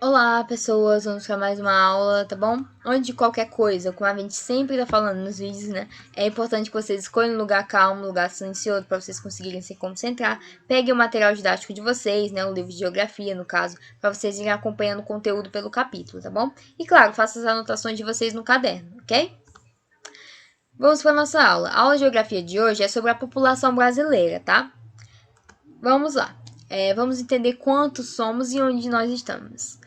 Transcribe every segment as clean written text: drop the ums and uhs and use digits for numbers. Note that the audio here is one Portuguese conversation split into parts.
Olá, pessoas, vamos para mais uma aula, tá bom? Antes de qualquer coisa, como a gente sempre tá falando nos vídeos, né? É importante que vocês escolham um lugar calmo, um lugar silencioso, para vocês conseguirem se concentrar. Peguem o material didático de vocês, né? O livro de geografia, no caso, para vocês irem acompanhando o conteúdo pelo capítulo, tá bom? E claro, façam as anotações de vocês no caderno, ok? Vamos para nossa aula. A aula de geografia de hoje é sobre a população brasileira, tá? Vamos lá. Vamos entender quantos somos e onde nós estamos.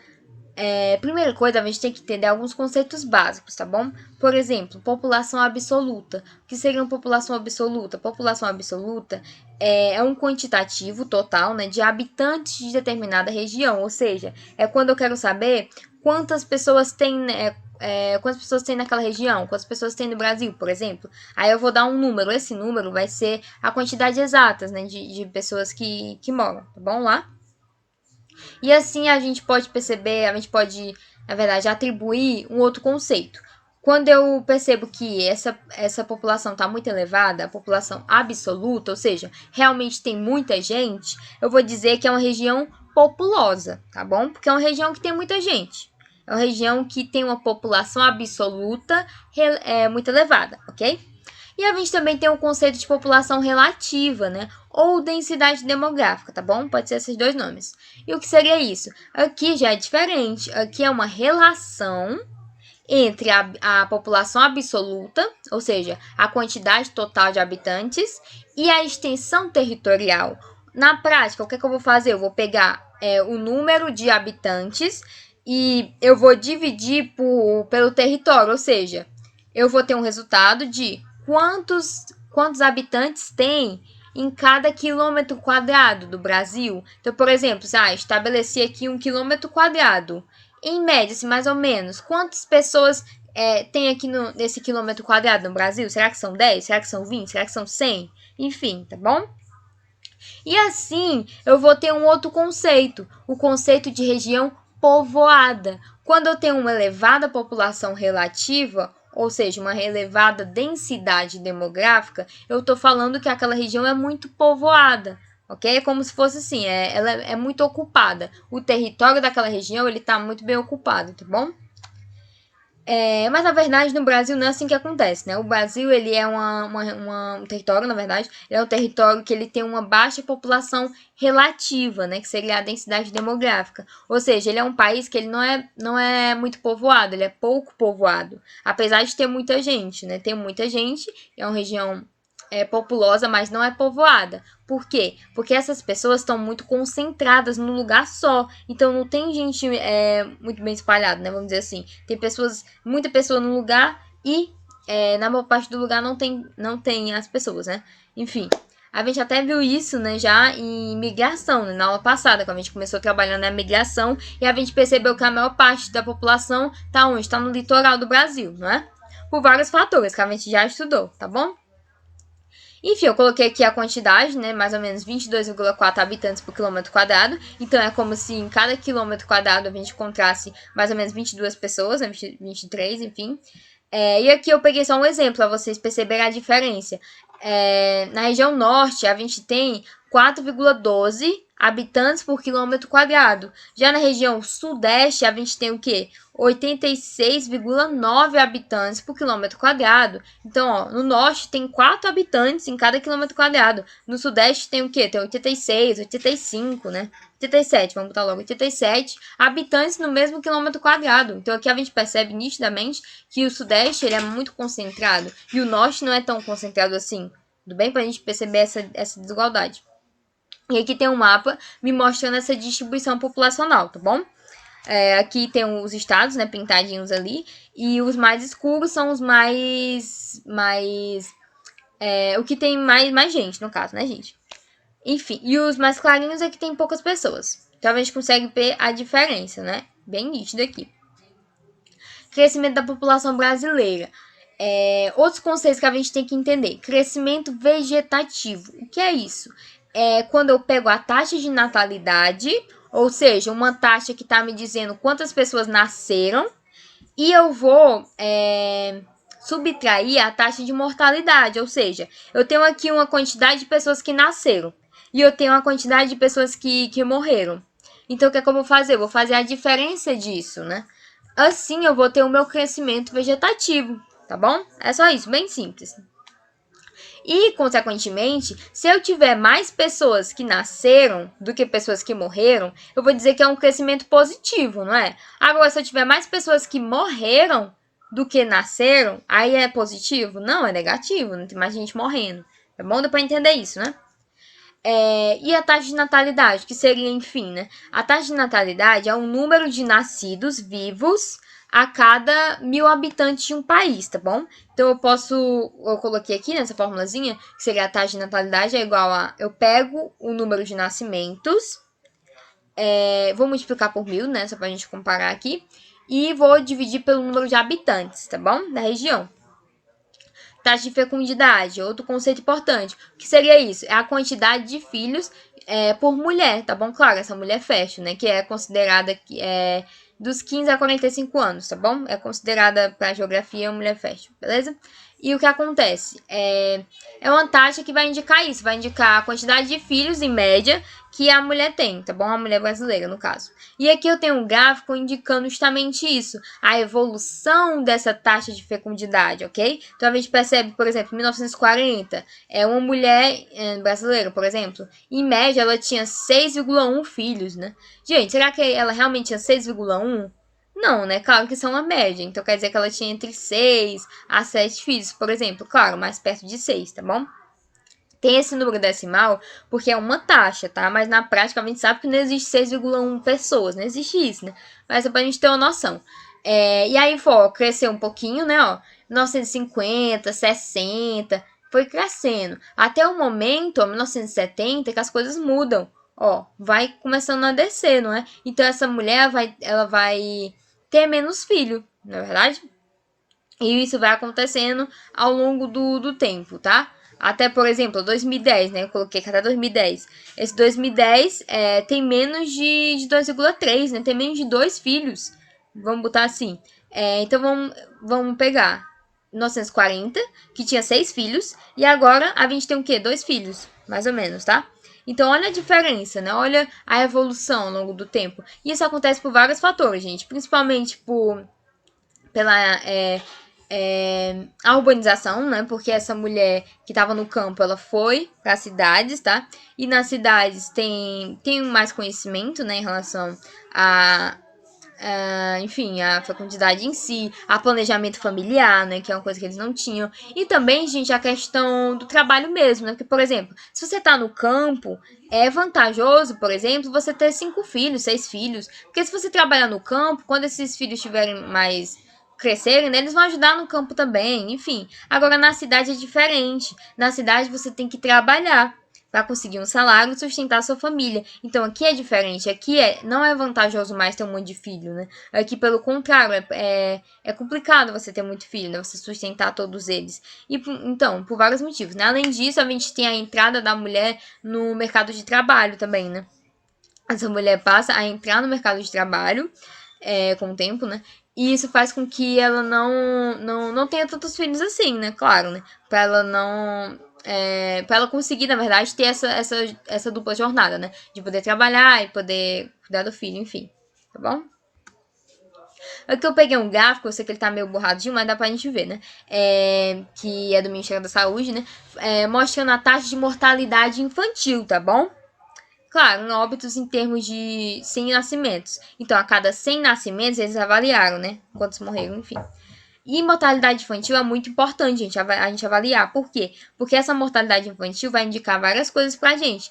Primeira coisa, a gente tem que entender alguns conceitos básicos, tá bom? Por exemplo, população absoluta. O que seria uma população absoluta? População absoluta é um quantitativo total, né, de habitantes de determinada região, ou seja, é quando eu quero saber quantas pessoas tem, quantas pessoas tem naquela região, quantas pessoas tem no Brasil, por exemplo. Aí eu vou dar um número, esse número vai ser a quantidade exata, né, de pessoas que moram, tá bom? Lá. E assim a gente pode perceber, a gente pode, na verdade, atribuir um outro conceito. Quando eu percebo que essa população está muito elevada, a população absoluta, ou seja, realmente tem muita gente, eu vou dizer que é uma região populosa, tá bom? Porque é uma região que tem muita gente. É uma região que tem uma população absoluta muito elevada, ok? E a gente também tem o conceito de população relativa, né? Ou densidade demográfica, tá bom? Pode ser esses dois nomes. E o que seria isso? Aqui já é diferente. Aqui é uma relação entre a população absoluta, ou seja, a quantidade total de habitantes, e a extensão territorial. Na prática, o que eu vou fazer? Eu vou pegar o número de habitantes e eu vou dividir pelo território, ou seja, eu vou ter um resultado de quantos habitantes tem em cada quilômetro quadrado do Brasil. Então, por exemplo, estabeleci aqui 1 quilômetro quadrado. Em média, assim, mais ou menos, quantas pessoas tem aqui nesse quilômetro quadrado no Brasil? Será que são 10? Será que são 20? Será que são 100? Enfim, tá bom? E assim, eu vou ter um outro conceito, o conceito de região povoada. Quando eu tenho uma elevada população relativa, ou seja, uma elevada densidade demográfica, eu estou falando que aquela região é muito povoada, ok? É como se fosse assim, ela é muito ocupada. O território daquela região, ele está muito bem ocupado, tá bom? Mas na verdade no Brasil não é assim que acontece, né? O Brasil ele é um território, na verdade, ele é um território que ele tem uma baixa população relativa, né? Que seria a densidade demográfica. Ou seja, ele é um país que ele não é muito povoado, ele é pouco povoado. Apesar de ter muita gente, né? Tem muita gente, é uma região populosa, mas não é povoada. Por quê? Porque essas pessoas estão muito concentradas num lugar só. Então não tem gente muito bem espalhada, né? Vamos dizer assim. Tem muita pessoa num lugar e na maior parte do lugar não tem as pessoas, né? Enfim. A gente até viu isso, né, já em migração, né, na aula passada, quando a gente começou trabalhando na migração, e a gente percebeu que a maior parte da população está onde? Está no litoral do Brasil, não é? Por vários fatores que a gente já estudou, tá bom? Enfim, eu coloquei aqui a quantidade, né? Mais ou menos 22,4 habitantes por quilômetro quadrado. Então, é como se em cada quilômetro quadrado a gente encontrasse mais ou menos 22 pessoas, né? 23, enfim. E aqui eu peguei só um exemplo para vocês perceberem a diferença. Na região norte, a gente tem 4,12 habitantes por quilômetro quadrado. Já na região sudeste, a gente tem o quê? 86,9 habitantes por quilômetro quadrado. Então, ó, no norte tem 4 habitantes em cada quilômetro quadrado. No sudeste tem o quê? Tem 86, 85, né? 87, vamos botar logo 87 habitantes no mesmo quilômetro quadrado. Então aqui a gente percebe nitidamente que o sudeste ele é muito concentrado e o norte não é tão concentrado assim. Tudo bem? Para a gente perceber essa desigualdade. E aqui tem um mapa me mostrando essa distribuição populacional, tá bom? Aqui tem os estados, né, pintadinhos ali, e os mais escuros são os o que tem mais gente, no caso, né, gente? Enfim, e os mais clarinhos é que tem poucas pessoas. Então a gente consegue ver a diferença, né? Bem nítido aqui. Crescimento da população brasileira. Outros conceitos que a gente tem que entender. Crescimento vegetativo. O que é isso? É quando eu pego a taxa de natalidade, ou seja, uma taxa que está me dizendo quantas pessoas nasceram, e eu vou subtrair a taxa de mortalidade, ou seja, eu tenho aqui uma quantidade de pessoas que nasceram e eu tenho uma quantidade de pessoas que morreram. Então, o que é que eu vou fazer? Eu vou fazer a diferença disso, né? Assim, eu vou ter o meu crescimento vegetativo, tá bom? É só isso, bem simples. E, consequentemente, se eu tiver mais pessoas que nasceram do que pessoas que morreram, eu vou dizer que é um crescimento positivo, não é? Agora, se eu tiver mais pessoas que morreram do que nasceram, aí é positivo? Não, é negativo, não tem mais gente morrendo. É bom? Dá pra entender isso, né? E a taxa de natalidade, que seria, enfim, né? A taxa de natalidade é o número de nascidos vivos a cada 1.000 habitantes de um país, tá bom? Então eu coloquei aqui nessa formulazinha, que seria a taxa de natalidade é igual a, eu pego o número de nascimentos, vou multiplicar por 1.000, né? Só pra gente comparar aqui, e vou dividir pelo número de habitantes, tá bom? Da região. Taxa de fecundidade, outro conceito importante. O que seria isso? É a quantidade de filhos por mulher, tá bom? Claro, essa mulher fecha, né? Que é considerada dos 15 a 45 anos, tá bom? É considerada para a geografia mulher fecha, beleza? E o que acontece? É uma taxa que vai indicar isso, vai indicar a quantidade de filhos, em média, que a mulher tem, tá bom? A mulher brasileira, no caso. E aqui eu tenho um gráfico indicando justamente isso, a evolução dessa taxa de fecundidade, ok? Então a gente percebe, por exemplo, em 1940, uma mulher brasileira, por exemplo, em média ela tinha 6,1 filhos, né? Gente, será que ela realmente tinha 6,1? Não, né? Claro que isso é uma média. Então quer dizer que ela tinha entre 6 a 7 filhos, por exemplo. Claro, mais perto de 6, tá bom? Tem esse número decimal porque é uma taxa, tá? Mas na prática a gente sabe que não existe 6,1 pessoas, não existe isso, né? Mas é pra gente ter uma noção. E aí, cresceu um pouquinho, né? Ó, 1950, 60, foi crescendo. Até o momento, ó, 1970, que as coisas mudam. Ó, vai começando a descer, não é? Então essa mulher ela vai ter menos filho, não é verdade? E isso vai acontecendo ao longo do tempo, tá? Até, por exemplo, 2010, né? Eu coloquei que até 2010. Esse 2010 tem menos de 2,3, né? Tem menos de 2 filhos. Vamos botar assim. Então, vamos pegar 1940, que tinha 6 filhos. E agora a gente tem o quê? 2 filhos, mais ou menos, tá? Então, olha a diferença, né? Olha a evolução ao longo do tempo. E isso acontece por vários fatores, gente. Principalmente pela a urbanização, né? Porque essa mulher que estava no campo, ela foi para as cidades, tá? E nas cidades tem mais conhecimento, né? Em relação enfim, a fecundidade em si, a planejamento familiar, né? Que é uma coisa que eles não tinham. E também, gente, a questão do trabalho mesmo, né? Porque, por exemplo, se você tá no campo, é vantajoso, por exemplo, você ter 5 filhos, 6 filhos. Porque se você trabalhar no campo, quando esses filhos tiverem mais crescerem, né, eles vão ajudar no campo também, enfim. Agora na cidade é diferente. Na cidade você tem que trabalhar para conseguir um salário e sustentar a sua família. Então aqui é diferente. Aqui não é vantajoso mais ter um monte de filho, né? Aqui, pelo contrário, é complicado você ter muito filho, né? Você sustentar todos eles. E então, por vários motivos, né? Além disso, a gente tem a entrada da mulher no mercado de trabalho também, né? Essa mulher passa a entrar no mercado de trabalho com o tempo, né? E isso faz com que ela não tenha tantos filhos assim, né? Claro, né? Pra ela não. Pra ela conseguir, na verdade, ter essa dupla jornada, né? De poder trabalhar e poder cuidar do filho, enfim. Tá bom? Aqui eu peguei um gráfico, eu sei que ele tá meio borradinho, mas dá pra gente ver, né? Que é do Ministério da Saúde, né? Mostrando a taxa de mortalidade infantil, tá bom? Claro, em óbitos em termos de 100 nascimentos. Então, a cada 100 nascimentos, eles avaliaram, né? Quantos morreram, enfim. E mortalidade infantil é muito importante, gente, a gente avaliar. Por quê? Porque essa mortalidade infantil vai indicar várias coisas pra gente.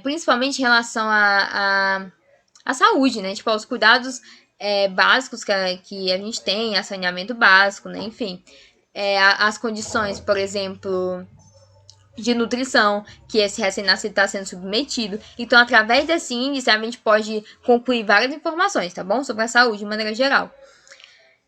Principalmente em relação à saúde, né? Tipo, aos cuidados básicos que a gente tem, a saneamento básico, né? Enfim. As condições, por exemplo, de nutrição que esse recém-nascido está sendo submetido. Então, através desse índice, a gente pode concluir várias informações, tá bom? Sobre a saúde de maneira geral.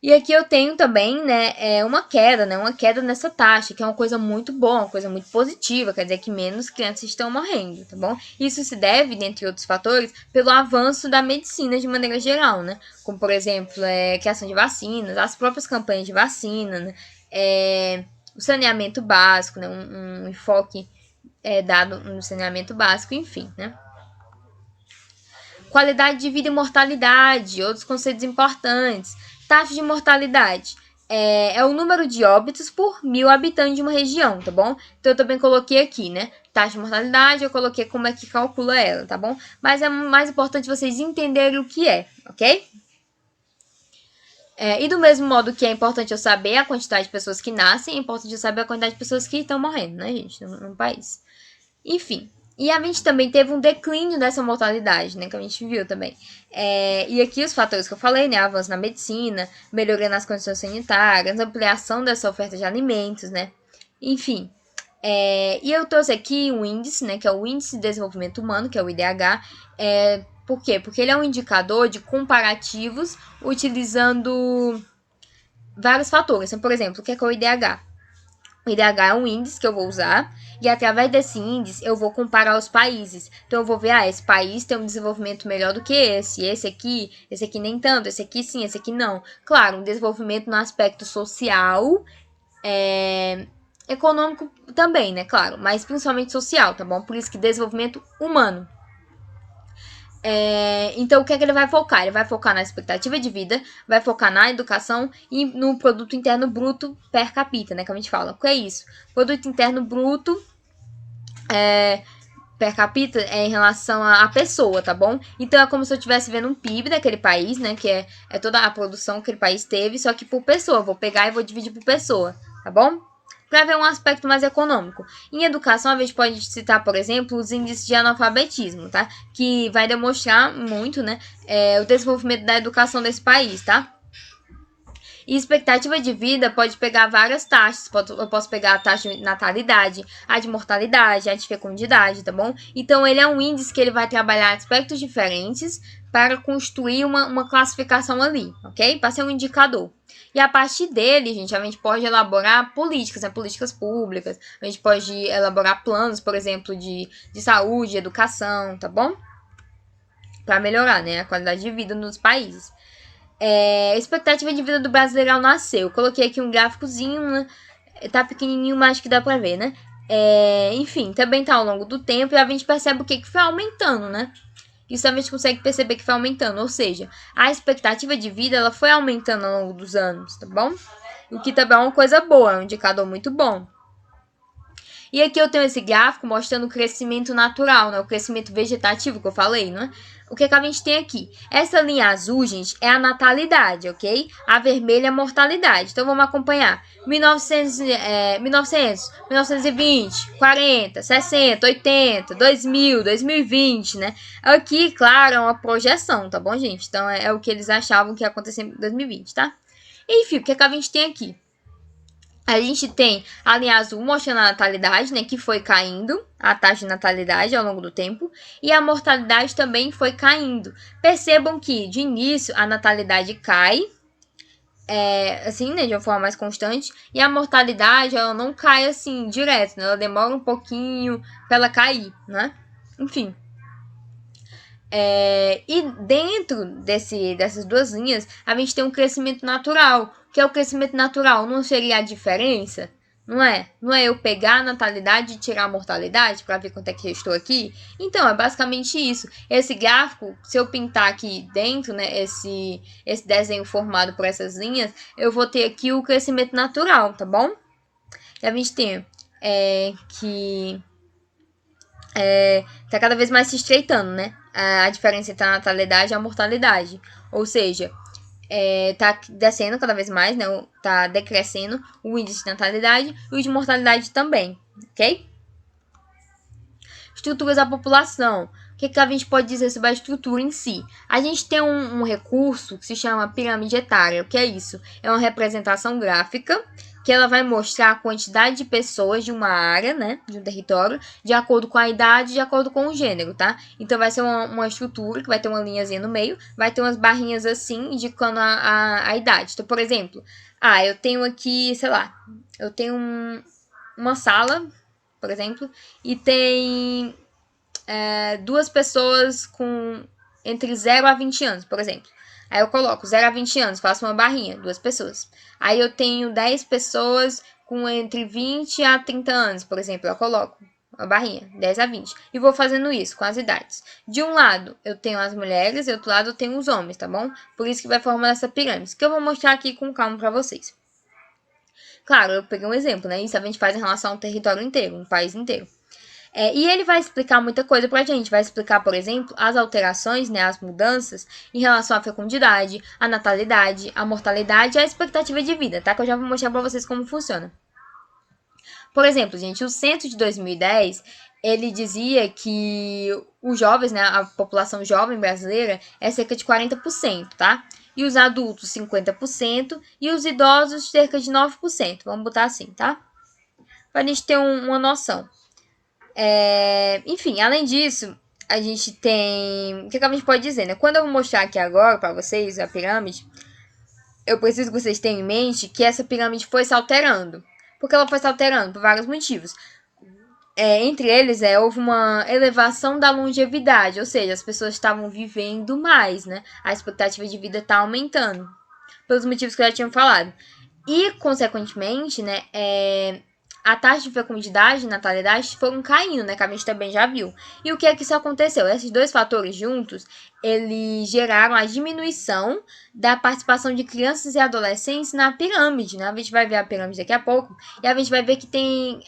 E aqui eu tenho também, né, uma queda, né? Uma queda nessa taxa, que é uma coisa muito boa, uma coisa muito positiva, quer dizer que menos crianças estão morrendo, tá bom? Isso se deve, dentre outros fatores, pelo avanço da medicina de maneira geral, né? Como, por exemplo, criação de vacinas, as próprias campanhas de vacina, né? O saneamento básico, né? Um enfoque dado no saneamento básico, enfim, né? qualidade de vida e mortalidade, outros conceitos importantes. Taxa de mortalidade é o número de óbitos por 1.000 habitantes de uma região, tá bom? Então eu também coloquei aqui, né? Taxa de mortalidade, eu coloquei como é que calcula ela, tá bom? Mas é mais importante vocês entenderem o que é, ok? E do mesmo modo que é importante eu saber a quantidade de pessoas que nascem, é importante eu saber a quantidade de pessoas que estão morrendo, né, gente, no país. Enfim. E a gente também teve um declínio dessa mortalidade, né, que a gente viu também. E aqui os fatores que eu falei, né, avanço na medicina, melhoria nas condições sanitárias, ampliação dessa oferta de alimentos, né, enfim. E eu trouxe aqui um índice, né, que é o Índice de Desenvolvimento Humano, que é o IDH. Por quê? Porque ele é um indicador de comparativos utilizando vários fatores. Então, por exemplo, o que é o IDH? O IDH é um índice que eu vou usar e através desse índice eu vou comparar os países. Então eu vou ver, esse país tem um desenvolvimento melhor do que esse aqui nem tanto, esse aqui sim, esse aqui não. Claro, um desenvolvimento no aspecto social, econômico também, né, claro, mas principalmente social, tá bom? Por isso que desenvolvimento humano. Então, o que é que ele vai focar? Ele vai focar na expectativa de vida, vai focar na educação e no produto interno bruto per capita, né? Que a gente fala. O que é isso? Produto interno bruto per capita é em relação à pessoa, tá bom? Então, é como se eu estivesse vendo um PIB daquele país, né? Que é toda a produção que aquele país teve, só que por pessoa. Vou pegar e vou dividir por pessoa, tá bom? Para ver um aspecto mais econômico. Em educação, a gente pode citar, por exemplo, os índices de analfabetismo, tá? Que vai demonstrar muito, né, o desenvolvimento da educação desse país, tá? E expectativa de vida pode pegar várias taxas. Eu posso pegar a taxa de natalidade, a de mortalidade, a de fecundidade, tá bom? Então, ele é um índice que ele vai trabalhar aspectos diferentes para construir uma classificação ali, ok? Para ser um indicador. E a partir dele, gente, a gente pode elaborar políticas, né? Políticas públicas. A gente pode elaborar planos, por exemplo, de saúde, educação, tá bom? Para melhorar, né, a qualidade de vida nos países. Expectativa de vida do brasileiro ao nascer. Eu coloquei aqui um gráficozinho, né? Tá pequenininho, mas acho que dá pra ver, né? Enfim, também tá ao longo do tempo e a gente percebe o que foi aumentando, né? Isso a gente consegue perceber que foi aumentando, ou seja, a expectativa de vida ela foi aumentando ao longo dos anos, tá bom? O que também é uma coisa boa, é um indicador muito bom. E aqui eu tenho esse gráfico mostrando o crescimento natural, né? O crescimento vegetativo que eu falei, né? O que a gente tem aqui? Essa linha azul, gente, é a natalidade, ok? A vermelha é a mortalidade. Então, vamos acompanhar. 1900, 1920, 40, 60, 80, 2000, 2020, né? Aqui, claro, é uma projeção, tá bom, gente? Então, é o que eles achavam que ia acontecer em 2020, tá? Enfim, o que a gente tem aqui? A gente tem a linha azul mostrando a natalidade, né, que foi caindo, a taxa de natalidade ao longo do tempo, e a mortalidade também foi caindo. Percebam que, de início, a natalidade cai, assim, né, de uma forma mais constante, e a mortalidade, ela não cai, assim, direto, né, ela demora um pouquinho para ela cair, né, enfim. E dentro dessas duas linhas, a gente tem um crescimento natural. O que é o crescimento natural? Não seria a diferença? Não é? Não é eu pegar a natalidade e tirar a mortalidade para ver quanto é que eu estou aqui? Então, é basicamente isso. Esse gráfico, se eu pintar aqui dentro, né, esse desenho formado por essas linhas, eu vou ter aqui o crescimento natural, tá bom? E a gente tem que tá cada vez mais se estreitando, né? A diferença entre a natalidade e a mortalidade. Ou seja, tá descendo cada vez mais, né? Tá decrescendo o índice de natalidade e o de mortalidade também, ok? Estruturas da população. O que a gente pode dizer sobre a estrutura em si? A gente tem um recurso que se chama pirâmide etária. O que é isso? É uma representação gráfica que ela vai mostrar a quantidade de pessoas de uma área, né, de um território, de acordo com a idade, de acordo com o gênero, tá? Então vai ser uma estrutura que vai ter uma linhazinha no meio, vai ter umas barrinhas assim, indicando a idade. Então, por exemplo, eu tenho aqui, sei lá, eu tenho uma sala, por exemplo, e tem duas pessoas com entre 0 a 20 anos, por exemplo. Aí eu coloco 0 a 20 anos, faço uma barrinha, duas pessoas. Aí eu tenho 10 pessoas com entre 20 a 30 anos, por exemplo, eu coloco a barrinha, 10 a 20. E vou fazendo isso com as idades. De um lado, eu tenho as mulheres, e do outro lado eu tenho os homens, tá bom? Por isso que vai formando essa pirâmide, que eu vou mostrar aqui com calma pra vocês. Claro, eu peguei um exemplo, né? Isso a gente faz em relação ao território inteiro, um país inteiro. E ele vai explicar muita coisa pra gente. Vai explicar, por exemplo, as alterações, né, as mudanças em relação à fecundidade, à natalidade, à mortalidade e à expectativa de vida, tá? Que eu já vou mostrar pra vocês como funciona. Por exemplo, gente, o censo de 2010, ele dizia que os jovens, né, a população jovem brasileira é cerca de 40%, tá? E os adultos 50% e os idosos cerca de 9%. Vamos botar assim, tá? Pra gente ter uma noção. Enfim, além disso, a gente tem... O que a gente pode dizer, né? Quando eu vou mostrar aqui agora pra vocês a pirâmide, eu preciso que vocês tenham em mente que essa pirâmide foi se alterando. Porque ela foi se alterando por vários motivos. Entre eles, houve uma elevação da longevidade, ou seja, as pessoas estavam vivendo mais, né? A expectativa de vida está aumentando, pelos motivos que eu já tinha falado. E, consequentemente, né, a taxa de fecundidade e natalidade foram caindo, né, que a gente também já viu. E o que é que isso aconteceu? Esses dois fatores juntos, eles geraram a diminuição da participação de crianças e adolescentes na pirâmide, né? A gente vai ver a pirâmide daqui a pouco, e a gente vai ver que tem...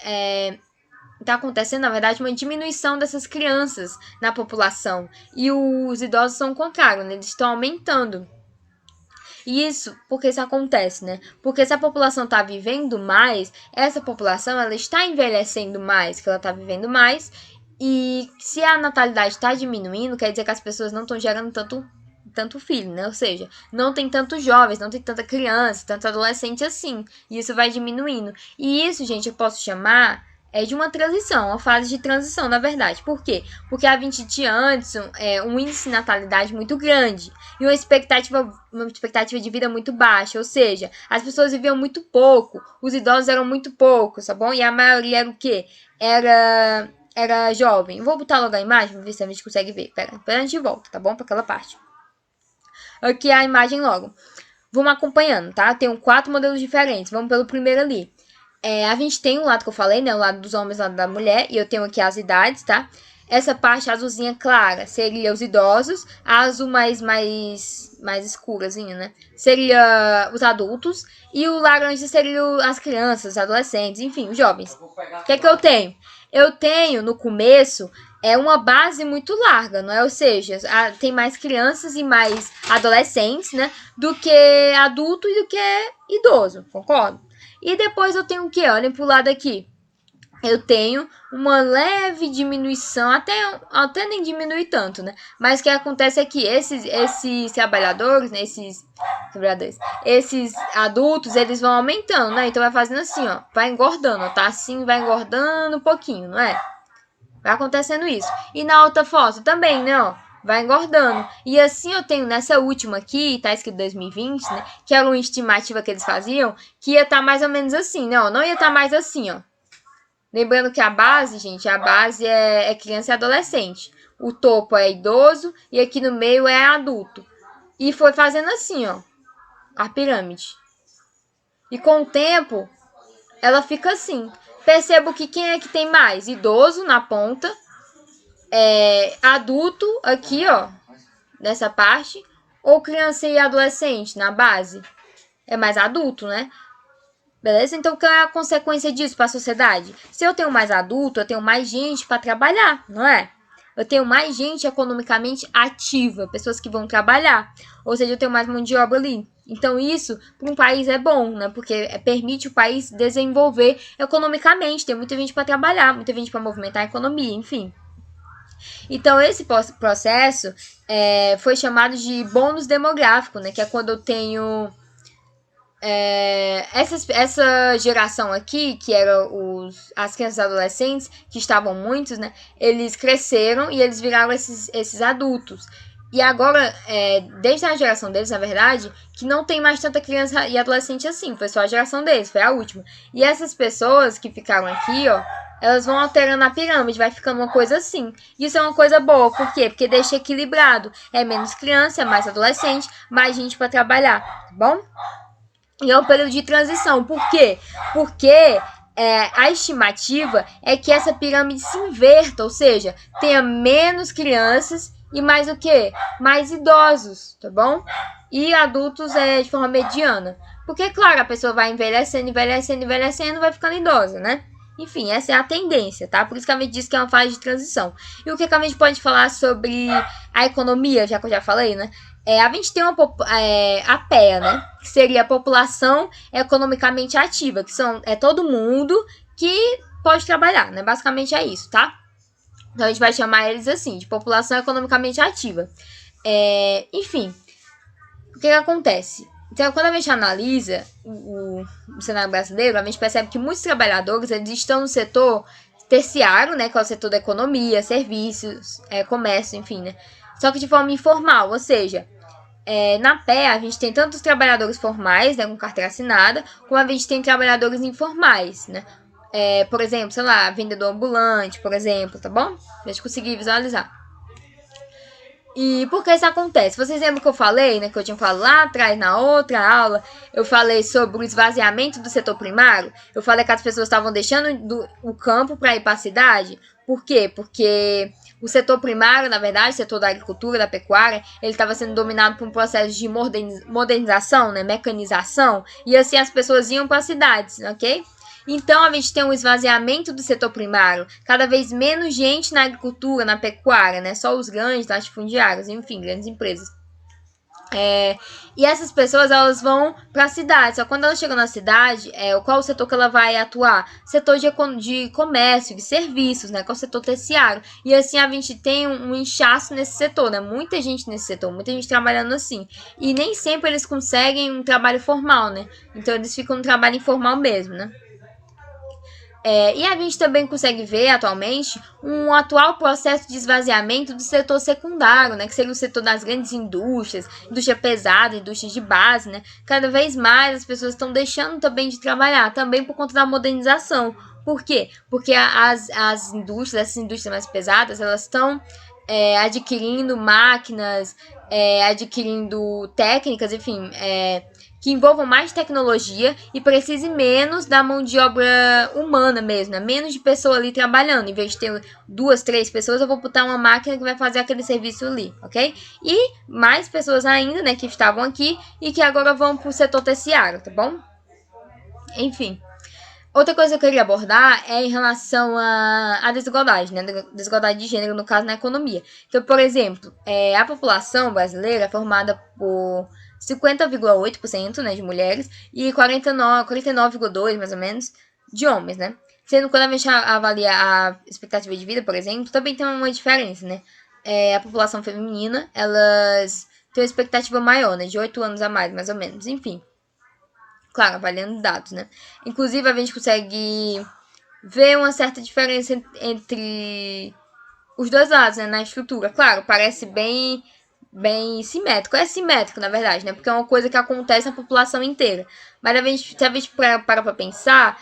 Está acontecendo, na verdade, uma diminuição dessas crianças na população. E os idosos são o contrário, né? Eles estão aumentando. E isso, porque isso acontece, né? Porque se a população está vivendo mais, essa população ela está envelhecendo mais, que ela está vivendo mais. E se a natalidade está diminuindo, quer dizer que as pessoas não estão gerando tanto filho, né? Ou seja, não tem tantos jovens, não tem tanta criança, tanto adolescente assim. E isso vai diminuindo. E isso, gente, eu posso chamar de uma transição, uma fase de transição, na verdade. Por quê? Porque a gente tinha antes um índice de natalidade muito grande e uma expectativa de vida muito baixa, ou seja, as pessoas viviam muito pouco, os idosos eram muito poucos, tá bom? E a maioria era o quê? Era jovem. Vou botar logo a imagem pra ver se a gente consegue ver. Pera, a gente volta, tá bom? Pra aquela parte. Aqui a imagem logo. Vamos acompanhando, tá? Tem 4 modelos diferentes. Vamos pelo primeiro ali. A gente tem o lado que eu falei, né? O lado dos homens e o lado da mulher. E eu tenho aqui as idades, tá? Essa parte azulzinha clara seria os idosos. A azul mais escurazinha, né? Seria os adultos. E o laranja seria as crianças, os adolescentes, enfim, os jovens. O que é que eu tenho? Eu tenho, no começo, uma base muito larga, não é? Ou seja, tem mais crianças e mais adolescentes, né? Do que adulto e do que idoso, concordo? E depois eu tenho o quê? Olhem pro lado aqui. Eu tenho uma leve diminuição, até nem diminui tanto, né? Mas o que acontece é que esses trabalhadores, né? Esses adultos, eles vão aumentando, né? Então vai fazendo assim, ó. Vai engordando, ó. Tá assim, vai engordando um pouquinho, não é? Vai acontecendo isso. E na outra foto também, né, ó. Vai engordando. E assim eu tenho nessa última aqui, tá escrito 2020, né? Que era uma estimativa que eles faziam, que ia estar mais ou menos assim, né? Ó, não ia estar mais assim, ó. Lembrando que a base, gente, a base é criança e adolescente. O topo é idoso e aqui no meio é adulto. E foi fazendo assim, ó. A pirâmide. E com o tempo, ela fica assim. Percebo que quem é que tem mais? Idoso na ponta. Adulto aqui, ó. Nessa parte. Ou criança e adolescente na base. É mais adulto, né? Beleza? Então, qual é a consequência disso para a sociedade? Se eu tenho mais adulto, eu tenho mais gente para trabalhar, não é? Eu tenho mais gente economicamente ativa, pessoas que vão trabalhar. Ou seja, eu tenho mais mão de obra ali. Então, isso para um país é bom, né? Porque permite o país desenvolver economicamente. Tem muita gente para trabalhar, muita gente para movimentar a economia, enfim. Então, esse processo foi chamado de bônus demográfico, né? Que é quando eu tenho... essa geração aqui, que era as crianças e adolescentes, que estavam muitos, né? Eles cresceram e eles viraram esses adultos. E agora, desde a geração deles, na verdade, que não tem mais tanta criança e adolescente assim. Foi só a geração deles, foi a última. E essas pessoas que ficaram aqui, ó, elas vão alterando a pirâmide, vai ficando uma coisa assim. Isso é uma coisa boa, por quê? Porque deixa equilibrado. É menos criança, é mais adolescente, mais gente para trabalhar, tá bom? E é um período de transição. Por quê? Porque a estimativa é que essa pirâmide se inverta, ou seja, tenha menos crianças e mais o quê? Mais idosos, tá bom? E adultos de forma mediana. Porque, claro, a pessoa vai envelhecendo, envelhecendo, envelhecendo, vai ficando idosa, né? Enfim, essa é a tendência, tá? Por isso que a gente diz que é uma fase de transição. E o que a gente pode falar sobre a economia, já que eu já falei, né? A gente tem a PEA, né? Que seria a população economicamente ativa, que é todo mundo que pode trabalhar, né? Basicamente é isso, tá? Então a gente vai chamar eles assim, de população economicamente ativa. Enfim, o que acontece? Então, quando a gente analisa o cenário brasileiro, a gente percebe que muitos trabalhadores eles estão no setor terciário, né, que é o setor da economia, serviços, comércio, enfim, né? Só que de forma informal, ou seja, na PEA a gente tem tanto os trabalhadores formais, né, com carteira assinada, como a gente tem trabalhadores informais, né? Por exemplo, sei lá, vendedor ambulante, por exemplo, tá bom? Deixa eu conseguir visualizar. E por que isso acontece? Vocês lembram que eu falei, né? Que eu tinha falado lá atrás, na outra aula, eu falei sobre o esvaziamento do setor primário. Eu falei que as pessoas estavam deixando o campo para ir para a cidade. Por quê? Porque o setor primário, na verdade, o setor da agricultura, da pecuária, ele estava sendo dominado por um processo de modernização, né? Mecanização. E assim as pessoas iam para as cidades, ok? Então, a gente tem um esvaziamento do setor primário, cada vez menos gente na agricultura, na pecuária, né? Só os grandes latifundiários, enfim, grandes empresas. E essas pessoas, elas vão para a cidade. Só quando elas chegam na cidade, qual o setor que ela vai atuar? Setor de comércio, de serviços, né? Qual o setor terciário. E assim a gente tem um inchaço nesse setor, né? Muita gente nesse setor, muita gente trabalhando assim. E nem sempre eles conseguem um trabalho formal, né? Então eles ficam no trabalho informal mesmo, né? E a gente também consegue ver atualmente um atual processo de esvaziamento do setor secundário, né, que seria o setor das grandes indústrias, indústria pesada, indústria de base, né? Cada vez mais as pessoas estão deixando também de trabalhar, também por conta da modernização. Por quê? Porque as indústrias, essas indústrias mais pesadas, elas estão adquirindo máquinas, adquirindo técnicas, enfim, que envolvam mais tecnologia e precise menos da mão de obra humana mesmo, né? Menos de pessoa ali trabalhando. Em vez de ter 2, 3 pessoas, eu vou botar uma máquina que vai fazer aquele serviço ali, ok? E mais pessoas ainda, né, que estavam aqui e que agora vão para o setor terciário, tá bom? Enfim. Outra coisa que eu queria abordar é em relação à desigualdade, né? Desigualdade de gênero, no caso, na economia. Então, por exemplo, a população brasileira é formada por 50,8%, né, de mulheres e 49,2% mais ou menos de homens, né? Sendo que quando a gente avalia a expectativa de vida, por exemplo, também tem uma diferença, né? A população feminina, elas têm uma expectativa maior, né? De 8 anos a mais ou menos. Enfim, claro, avaliando dados, né? Inclusive, a gente consegue ver uma certa diferença entre os dois lados, né? Na estrutura. Claro, parece bem simétrico. É simétrico, na verdade, né? Porque é uma coisa que acontece na população inteira. Mas se a gente para pra pensar,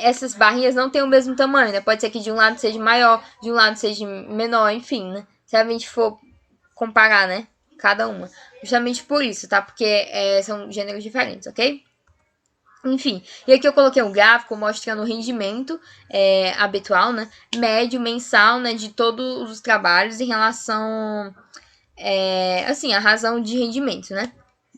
essas barrinhas não têm o mesmo tamanho, né? Pode ser que de um lado seja maior, de um lado seja menor, enfim, né? Se a gente for comparar, né? Cada uma. Justamente por isso, tá? Porque são gêneros diferentes, ok? Enfim, e aqui eu coloquei um gráfico mostrando o rendimento habitual, né? Médio, mensal, né? De todos os trabalhos em relação, assim, a razão de rendimento, né?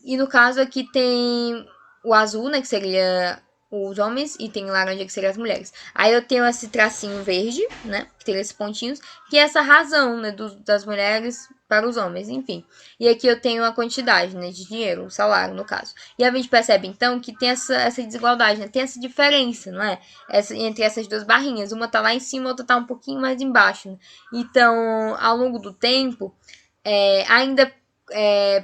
E no caso aqui tem o azul, né? Que seria os homens, e tem laranja, que seria as mulheres. Aí eu tenho esse tracinho verde, né? Que tem esses pontinhos, que é essa razão, né? Das mulheres para os homens, enfim. E aqui eu tenho a quantidade, né? De dinheiro, o salário, no caso. E a gente percebe, então, que tem essa desigualdade, né? Tem essa diferença, não é? Entre essas duas barrinhas. Uma tá lá em cima, a outra tá um pouquinho mais embaixo. Né? Então, ao longo do tempo, ainda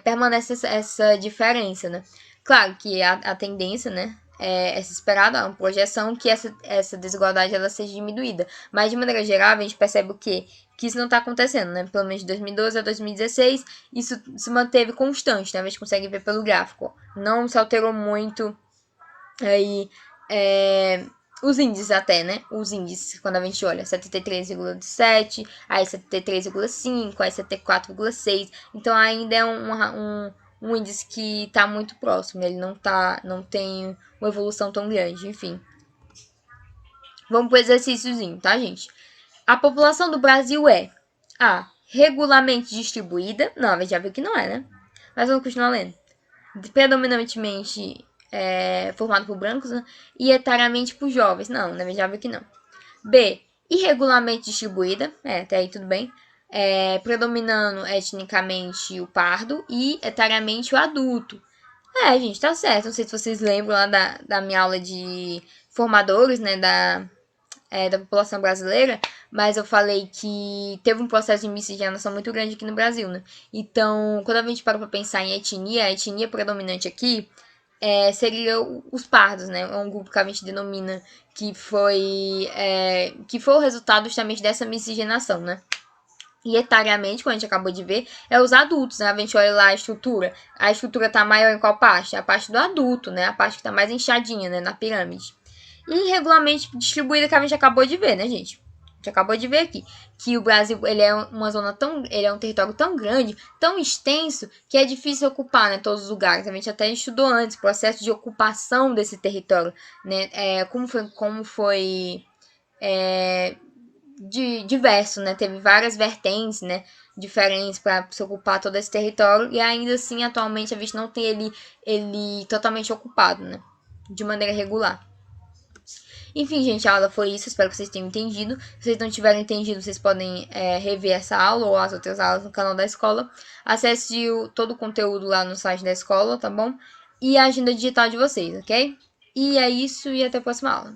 permanece essa diferença, né? Claro que a tendência, né? É se esperar uma projeção que essa desigualdade ela seja diminuída. Mas, de maneira geral, a gente percebe o quê? Que isso não está acontecendo, né? Pelo menos de 2012 a 2016, isso se manteve constante, né? A gente consegue ver pelo gráfico. Não se alterou muito aí os índices até, né? Os índices, quando a gente olha, 73,7, aí 73,5, aí 74,6. Então, ainda é um índice que está muito próximo. Ele não tem uma evolução tão grande, enfim. Vamos pro exercíciozinho, tá, gente? A população do Brasil é A. Regularmente distribuída. Não, a gente já viu que não é, né? Mas vamos continuar lendo. Predominantemente formado por brancos, né? E etariamente por jovens. Não, né? Já viu que não. B. Irregularmente distribuída. Até aí tudo bem. Predominando etnicamente o pardo e etariamente o adulto. Gente, tá certo. Não sei se vocês lembram lá da minha aula de formadores, né? Da população brasileira, mas eu falei que teve um processo de miscigenação muito grande aqui no Brasil, né? Então, quando a gente para pra pensar em etnia, a etnia predominante aqui seria os pardos, né? É um grupo que a gente denomina que foi o resultado justamente dessa miscigenação, né? E etariamente, como a gente acabou de ver, é os adultos, né? A gente olha lá a estrutura tá maior em qual parte? A parte do adulto, né? A parte que tá mais inchadinha, né? Na pirâmide. E regularmente distribuída que a gente acabou de ver, né, gente? A gente acabou de ver aqui que o Brasil ele é uma zona ele é um território tão grande, tão extenso, que é difícil ocupar, né, todos os lugares. A gente até estudou antes o processo de ocupação desse território, né? Como foi diverso, né? Teve várias vertentes, né? Diferentes para se ocupar todo esse território e ainda assim atualmente a gente não tem ele totalmente ocupado, né? De maneira regular. Enfim, gente, a aula foi isso. Espero que vocês tenham entendido. Se vocês não tiverem entendido, vocês podem rever essa aula ou as outras aulas no canal da escola. Acesse todo o conteúdo lá no site da escola, tá bom? E a agenda digital de vocês, ok? E é isso e até a próxima aula.